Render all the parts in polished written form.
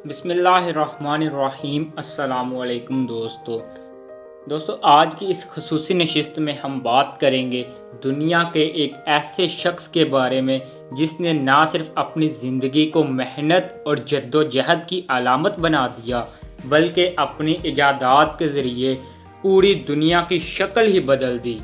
بسم اللہ الرحمن الرحیم۔ السلام علیکم دوستو آج کی اس خصوصی نشست میں ہم بات کریں گے دنیا کے ایک ایسے شخص کے بارے میں جس نے نہ صرف اپنی زندگی کو محنت اور جد و جہد کی علامت بنا دیا بلکہ اپنی ایجادات کے ذریعے پوری دنیا کی شکل ہی بدل دی۔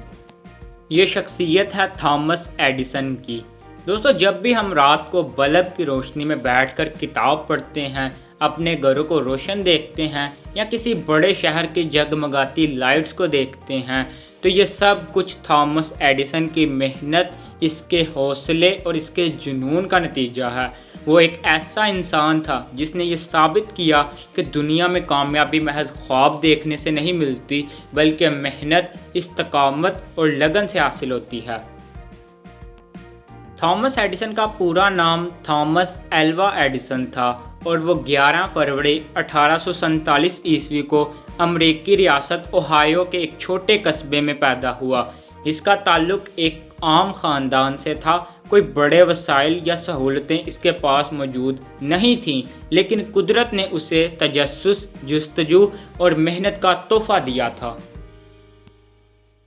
یہ شخصیت ہے تھامس ایڈیسن کی۔ دوستو جب بھی ہم رات کو بلب کی روشنی میں بیٹھ کر کتاب پڑھتے ہیں، اپنے گھروں کو روشن دیکھتے ہیں یا کسی بڑے شہر کی جگمگاتی لائٹس کو دیکھتے ہیں تو یہ سب کچھ تھامس ایڈیسن کی محنت، اس کے حوصلے اور اس کے جنون کا نتیجہ ہے۔ وہ ایک ایسا انسان تھا جس نے یہ ثابت کیا کہ دنیا میں کامیابی محض خواب دیکھنے سے نہیں ملتی بلکہ محنت، استقامت اور لگن سے حاصل ہوتی ہے۔ تھامس ایڈیسن کا پورا نام تھامس ایلوا ایڈیسن تھا اور وہ 11 فروری 1847 عیسوی کو امریکی ریاست اوہایو کے ایک چھوٹے قصبے میں پیدا ہوا۔ اس کا تعلق ایک عام خاندان سے تھا۔ کوئی بڑے وسائل یا سہولتیں اس کے پاس موجود نہیں تھیں، لیکن قدرت نے اسے تجسس، جستجو اور محنت کا تحفہ دیا تھا۔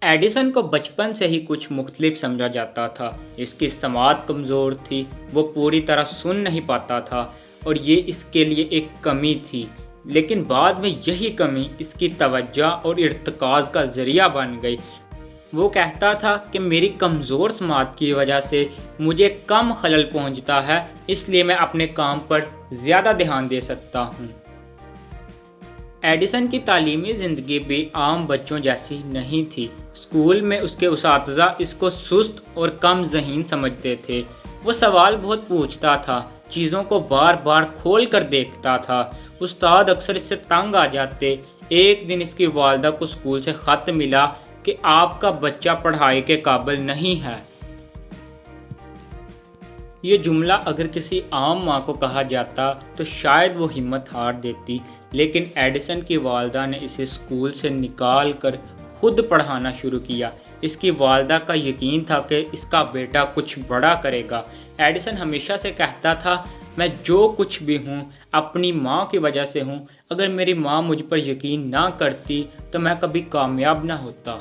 ایڈیسن کو بچپن سے ہی کچھ مختلف سمجھا جاتا تھا۔ اس کی سماعت کمزور تھی، وہ پوری طرح سن نہیں پاتا تھا اور یہ اس کے لیے ایک کمی تھی، لیکن بعد میں یہی کمی اس کی توجہ اور ارتکاز کا ذریعہ بن گئی۔ وہ کہتا تھا کہ میری کمزور سماعت کی وجہ سے مجھے کم خلل پہنچتا ہے، اس لیے میں اپنے کام پر زیادہ دھیان دے سکتا ہوں۔ ایڈیسن کی تعلیمی زندگی بھی عام بچوں جیسی نہیں تھی۔ اسکول میں اس کے اساتذہ اس کو سست اور کم ذہین سمجھتے تھے۔ وہ سوال بہت پوچھتا تھا، چیزوں کو بار بار کھول کر دیکھتا تھا۔ استاد اکثر اس سے تنگ آ جاتے۔ ایک دن اس کی والدہ کو اسکول سے خط ملا کہ آپ کا بچہ پڑھائی کے قابل نہیں ہے۔ یہ جملہ اگر کسی عام ماں کو کہا جاتا تو شاید وہ ہمت ہار دیتی، لیکن ایڈیسن کی والدہ نے اسے اسکول سے نکال کر خود پڑھانا شروع کیا۔ اس کی والدہ کا یقین تھا کہ اس کا بیٹا کچھ بڑا کرے گا۔ ایڈیسن ہمیشہ سے کہتا تھا، میں جو کچھ بھی ہوں اپنی ماں کی وجہ سے ہوں۔ اگر میری ماں مجھ پر یقین نہ کرتی تو میں کبھی کامیاب نہ ہوتا۔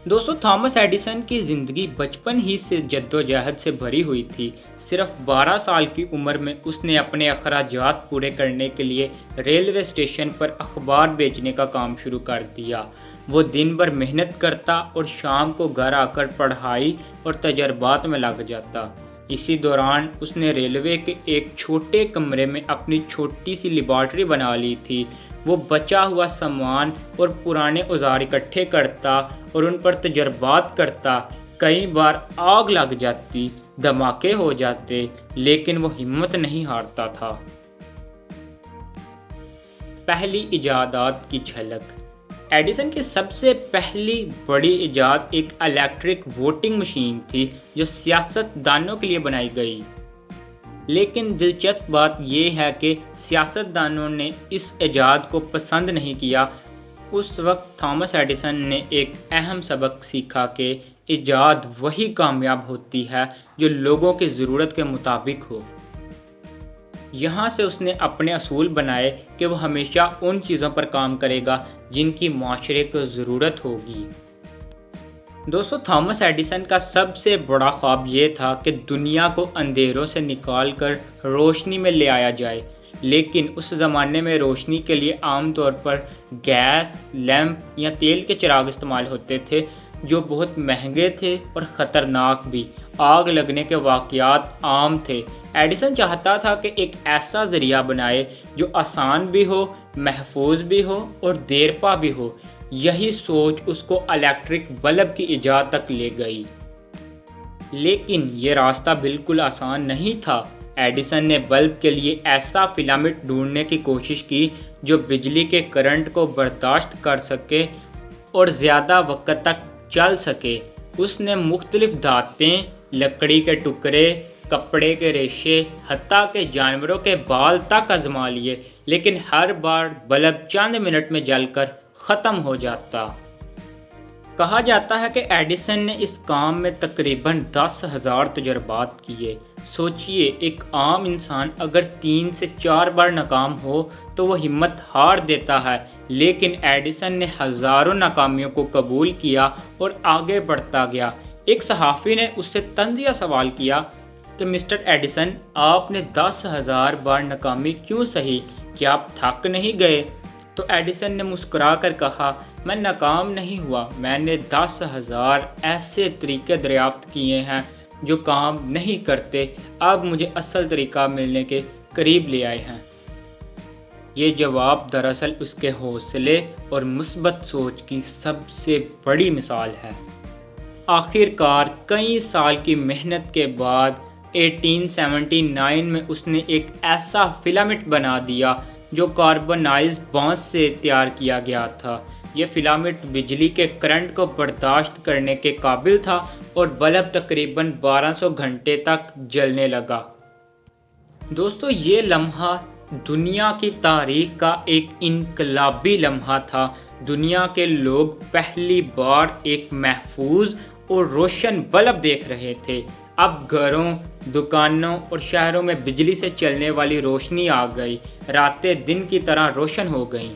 دوستو تھامس ایڈیسن کی زندگی بچپن ہی سے جد و جہد سے بھری ہوئی تھی۔ صرف 12 سال کی عمر میں اس نے اپنے اخراجات پورے کرنے کے لیے ریلوے اسٹیشن پر اخبار بیچنے کا کام شروع کر دیا۔ وہ دن بھر محنت کرتا اور شام کو گھر آ کر پڑھائی اور تجربات میں لگ جاتا۔ اسی دوران اس نے ریلوے کے ایک چھوٹے کمرے میں اپنی چھوٹی سی لیبارٹری بنا لی تھی۔ وہ بچا ہوا سامان اور پرانے اوزار اکٹھے کرتا اور ان پر تجربات کرتا۔ کئی بار آگ لگ جاتی، دھماکے ہو جاتے، لیکن وہ ہمت نہیں ہارتا تھا۔ پہلی ایجادات کی جھلک۔ ایڈیسن کی سب سے پہلی بڑی ایجاد ایک الیکٹرک ووٹنگ مشین تھی جو سیاست دانوں کے لیے بنائی گئی۔ لیکن دلچسپ بات یہ ہے کہ سیاست دانوں نے اس ایجاد کو پسند نہیں کیا۔ اس وقت تھامس ایڈیسن نے ایک اہم سبق سیکھا کہ ایجاد وہی کامیاب ہوتی ہے جو لوگوں کی ضرورت کے مطابق ہو۔ یہاں سے اس نے اپنے اصول بنائے کہ وہ ہمیشہ ان چیزوں پر کام کرے گا جن کی معاشرے کو ضرورت ہوگی۔ دوستو تھامس ایڈیسن کا سب سے بڑا خواب یہ تھا کہ دنیا کو اندھیروں سے نکال کر روشنی میں لے آیا جائے، لیکن اس زمانے میں روشنی کے لیے عام طور پر گیس، لیمپ یا تیل کے چراغ استعمال ہوتے تھے جو بہت مہنگے تھے اور خطرناک بھی۔ آگ لگنے کے واقعات عام تھے۔ ایڈیسن چاہتا تھا کہ ایک ایسا ذریعہ بنائے جو آسان بھی ہو، محفوظ بھی ہو اور دیرپا بھی ہو۔ یہی سوچ اس کو الیکٹرک بلب کی ایجاد تک لے گئی۔ لیکن یہ راستہ بالکل آسان نہیں تھا۔ ایڈیسن نے بلب کے لیے ایسا فلامنٹ ڈھونڈنے کی کوشش کی جو بجلی کے کرنٹ کو برداشت کر سکے اور زیادہ وقت تک چل سکے۔ اس نے مختلف دھاتیں، لکڑی کے ٹکڑے، کپڑے کے ریشے، حتیٰ کہ جانوروں کے بال تک آزما لیے، لیکن ہر بار بلب چند منٹ میں جل کر ختم ہو جاتا۔ کہا جاتا ہے کہ ایڈیسن نے اس کام میں تقریباً 10,000 تجربات کیے۔ سوچئے ایک عام انسان اگر 3 سے 4 بار ناکام ہو تو وہ ہمت ہار دیتا ہے، لیکن ایڈیسن نے ہزاروں ناکامیوں کو قبول کیا اور آگے بڑھتا گیا۔ ایک صحافی نے اس سے طنزیہ سوال کیا کہ مسٹر ایڈیسن، آپ نے 10,000 بار ناکامی کیوں سہی؟ کیا آپ تھک نہیں گئے؟ تو ایڈیسن نے مسکرا کر کہا، میں ناکام نہیں ہوا، میں نے 10,000 ایسے طریقے دریافت کیے ہیں جو کام نہیں کرتے، اب مجھے اصل طریقہ ملنے کے قریب لے آئے ہیں۔ یہ جواب دراصل اس کے حوصلے اور مثبت سوچ کی سب سے بڑی مثال ہے۔ آخر کار کئی سال کی محنت کے بعد 1879 میں اس نے ایک ایسا فلامنٹ بنا دیا جو کاربنائزڈ بانس سے تیار کیا گیا تھا۔ یہ فلامنٹ بجلی کے کرنٹ کو برداشت کرنے کے قابل تھا اور بلب تقریباً 1200 گھنٹے تک جلنے لگا۔ دوستو، یہ لمحہ دنیا کی تاریخ کا ایک انقلابی لمحہ تھا۔ دنیا کے لوگ پہلی بار ایک محفوظ اور روشن بلب دیکھ رہے تھے۔ اب گھروں، دکانوں اور شہروں میں بجلی سے چلنے والی روشنی آ گئی، راتیں دن کی طرح روشن ہو گئیں۔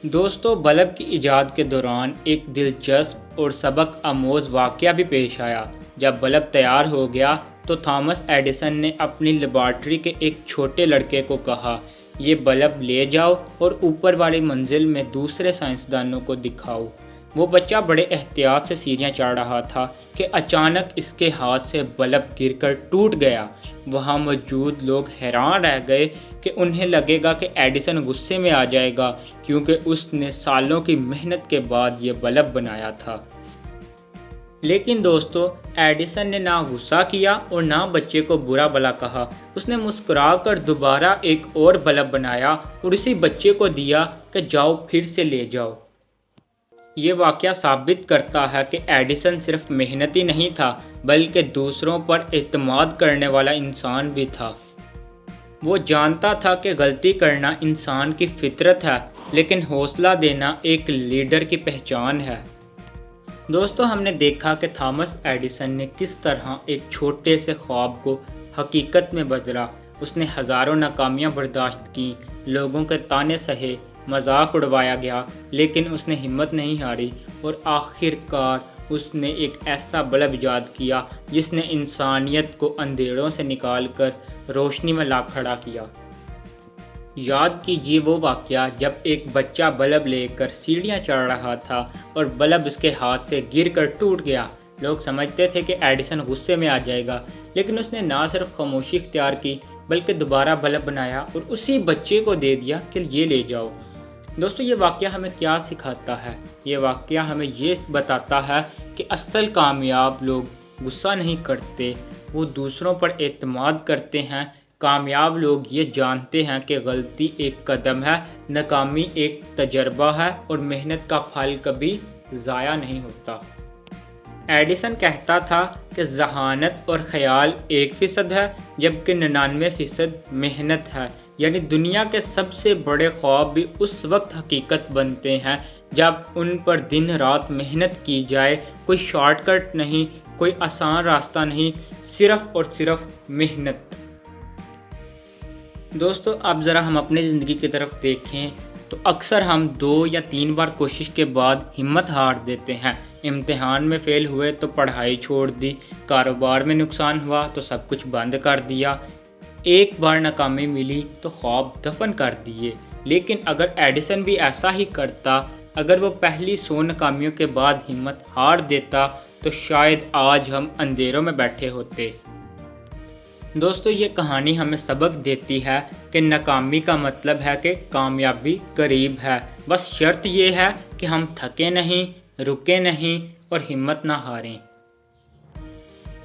دوستو، بلب کی ایجاد کے دوران ایک دلچسپ اور سبق آموز واقعہ بھی پیش آیا۔ جب بلب تیار ہو گیا تو تھامس ایڈیسن نے اپنی لیبارٹری کے ایک چھوٹے لڑکے کو کہا، یہ بلب لے جاؤ اور اوپر والی منزل میں دوسرے سائنسدانوں کو دکھاؤ۔ وہ بچہ بڑے احتیاط سے سیڑھیاں چڑھ رہا تھا کہ اچانک اس کے ہاتھ سے بلب گر کر ٹوٹ گیا۔ وہاں موجود لوگ حیران رہ گئے کہ انہیں لگے گا کہ ایڈیسن غصے میں آ جائے گا، کیونکہ اس نے سالوں کی محنت کے بعد یہ بلب بنایا تھا۔ لیکن دوستو، ایڈیسن نے نہ غصہ کیا اور نہ بچے کو برا بھلا کہا۔ اس نے مسکرا کر دوبارہ ایک اور بلب بنایا اور اسی بچے کو دیا کہ جاؤ پھر سے لے جاؤ۔ یہ واقعہ ثابت کرتا ہے کہ ایڈیسن صرف محنتی نہیں تھا، بلکہ دوسروں پر اعتماد کرنے والا انسان بھی تھا۔ وہ جانتا تھا کہ غلطی کرنا انسان کی فطرت ہے، لیکن حوصلہ دینا ایک لیڈر کی پہچان ہے۔ دوستو، ہم نے دیکھا کہ تھامس ایڈیسن نے کس طرح ایک چھوٹے سے خواب کو حقیقت میں بدلا۔ اس نے ہزاروں ناکامیاں برداشت کیں، لوگوں کے طعنے سہے، مذاق اڑوایا گیا، لیکن اس نے ہمت نہیں ہاری اور آخر کار اس نے ایک ایسا بلب ایجاد کیا جس نے انسانیت کو اندھیروں سے نکال کر روشنی میں لا کھڑا کیا۔ یاد کیجیے وہ واقعہ جب ایک بچہ بلب لے کر سیڑھیاں چڑھ رہا تھا اور بلب اس کے ہاتھ سے گر کر ٹوٹ گیا۔ لوگ سمجھتے تھے کہ ایڈیسن غصے میں آ جائے گا، لیکن اس نے نہ صرف خاموشی اختیار کی بلکہ دوبارہ بلب بنایا اور اسی بچے کو دے دیا کہ یہ لے جاؤ۔ دوستو، یہ واقعہ ہمیں کیا سکھاتا ہے؟ یہ واقعہ ہمیں یہ بتاتا ہے کہ اصل کامیاب لوگ غصہ نہیں کرتے، وہ دوسروں پر اعتماد کرتے ہیں۔ کامیاب لوگ یہ جانتے ہیں کہ غلطی ایک قدم ہے، ناکامی ایک تجربہ ہے اور محنت کا پھل کبھی ضائع نہیں ہوتا۔ ایڈیسن کہتا تھا کہ ذہانت اور خیال 1% ہے، جبکہ 99% محنت ہے۔ یعنی دنیا کے سب سے بڑے خواب بھی اس وقت حقیقت بنتے ہیں جب ان پر دن رات محنت کی جائے۔ کوئی شارٹ کٹ نہیں، کوئی آسان راستہ نہیں، صرف اور صرف محنت۔ دوستو، اب ذرا ہم اپنی زندگی کی طرف دیکھیں تو اکثر ہم 2 یا 3 بار کوشش کے بعد ہمت ہار دیتے ہیں۔ امتحان میں فیل ہوئے تو پڑھائی چھوڑ دی، کاروبار میں نقصان ہوا تو سب کچھ بند کر دیا، ایک بار ناکامی ملی تو خواب دفن کر دیے۔ لیکن اگر ایڈیسن بھی ایسا ہی کرتا، اگر وہ پہلی 100 ناکامیوں کے بعد ہمت ہار دیتا تو شاید آج ہم اندھیروں میں بیٹھے ہوتے۔ دوستو، یہ کہانی ہمیں سبق دیتی ہے کہ ناکامی کا مطلب ہے کہ کامیابی قریب ہے، بس شرط یہ ہے کہ ہم تھکے نہیں، رکے نہیں اور ہمت نہ ہاریں۔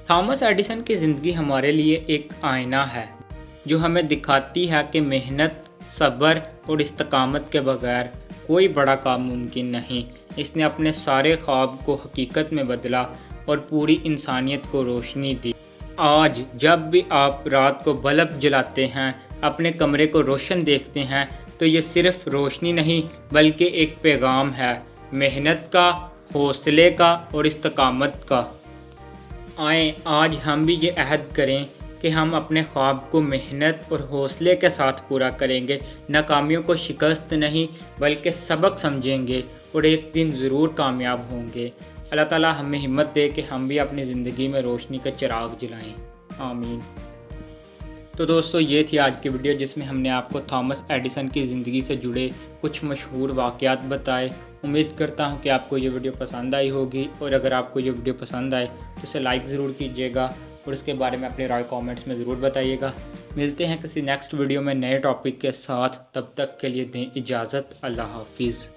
تھامس ایڈیسن کی زندگی ہمارے لیے ایک آئینہ ہے جو ہمیں دکھاتی ہے کہ محنت، صبر اور استقامت کے بغیر کوئی بڑا کام ممکن نہیں۔ اس نے اپنے سارے خواب کو حقیقت میں بدلا اور پوری انسانیت کو روشنی دی۔ آج جب بھی آپ رات کو بلب جلاتے ہیں، اپنے کمرے کو روشن دیکھتے ہیں، تو یہ صرف روشنی نہیں بلکہ ایک پیغام ہے، محنت کا، حوصلے کا اور استقامت کا۔ آئیں آج ہم بھی یہ عہد کریں کہ ہم اپنے خواب کو محنت اور حوصلے کے ساتھ پورا کریں گے، ناکامیوں کو شکست نہیں بلکہ سبق سمجھیں گے اور ایک دن ضرور کامیاب ہوں گے۔ اللہ تعالیٰ ہمیں ہمت دے کہ ہم بھی اپنی زندگی میں روشنی کا چراغ جلائیں، آمین۔ تو دوستو یہ تھی آج کی ویڈیو جس میں ہم نے آپ کو تھامس ایڈیسن کی زندگی سے جڑے کچھ مشہور واقعات بتائے۔ امید کرتا ہوں کہ آپ کو یہ ویڈیو پسند آئی ہوگی، اور اگر آپ کو یہ ویڈیو پسند آئے تو اسے لائک ضرور کیجیے گا اور اس کے بارے میں اپنی رائے کامنٹس میں ضرور بتائیے گا۔ ملتے ہیں کسی نیکسٹ ویڈیو میں نئے ٹاپک کے ساتھ، تب تک کے لیے دیں اجازت، اللہ حافظ۔